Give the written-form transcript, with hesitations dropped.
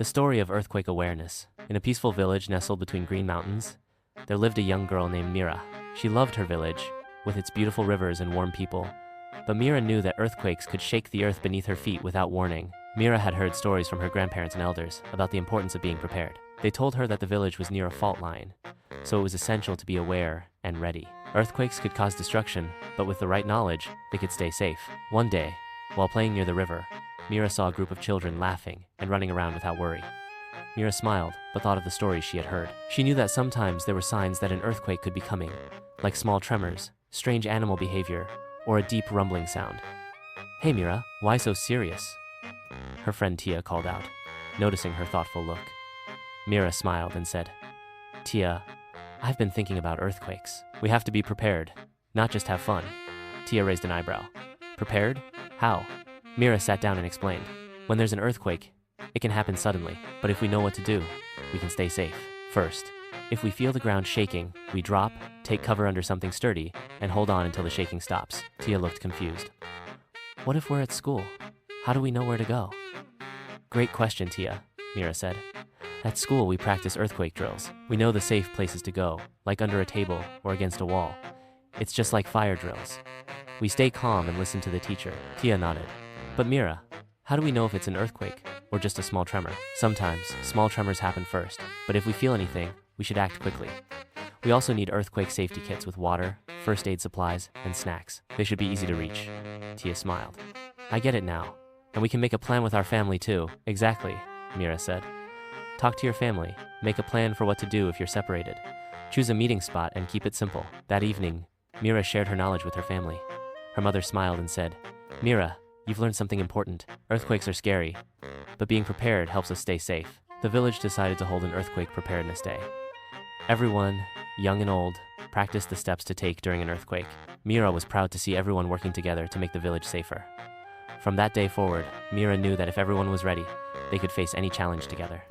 The story of earthquake awareness. In a peaceful village nestled between green mountains, there lived a young girl named Mira. She loved her village, with its beautiful rivers and warm people. But Mira knew that earthquakes could shake the earth beneath her feet without warning. Mira had heard stories from her grandparents and elders about the importance of being prepared. They told her that the village was near a fault line, so it was essential to be aware and ready. Earthquakes could cause destruction, but with the right knowledge, they could stay safe. One day, while playing near the river, Mira saw a group of children laughing and running around without worry. Mira smiled, but thought of the stories she had heard. She knew that sometimes there were signs that an earthquake could be coming, like small tremors, strange animal behavior, or a deep rumbling sound. "Hey Mira, why so serious?" her friend Tia called out, noticing her thoughtful look. Mira smiled and said, "Tia, I've been thinking about earthquakes. We have to be prepared, not just have fun." Tia raised an eyebrow. "Prepared? How?" Mira sat down and explained. "When there's an earthquake, it can happen suddenly, but if we know what to do, we can stay safe. First, if we feel the ground shaking, we drop, take cover under something sturdy, and hold on until the shaking stops." Tia looked confused. "What if we're at school? How do we know where to go?" "Great question, Tia," Mira said. "At school, we practice earthquake drills. We know the safe places to go, like under a table or against a wall. It's just like fire drills. We stay calm and listen to the teacher." Tia nodded. "But Mira, how do we know if it's an earthquake or just a small tremor?" "Sometimes, small tremors happen first, but if we feel anything, we should act quickly. We also need earthquake safety kits with water, first aid supplies, and snacks. They should be easy to reach." Tia smiled. "I get it now. And we can make a plan with our family too." "Exactly," Mira said. "Talk to your family. Make a plan for what to do if you're separated. Choose a meeting spot and keep it simple." That evening, Mira shared her knowledge with her family. Her mother smiled and said, "Mira, you've learned something important. Earthquakes are scary, but being prepared helps us stay safe." The village decided to hold an earthquake preparedness day. Everyone, young and old, practiced the steps to take during an earthquake. Mira was proud to see everyone working together to make the village safer. From that day forward, Mira knew that if everyone was ready, they could face any challenge together.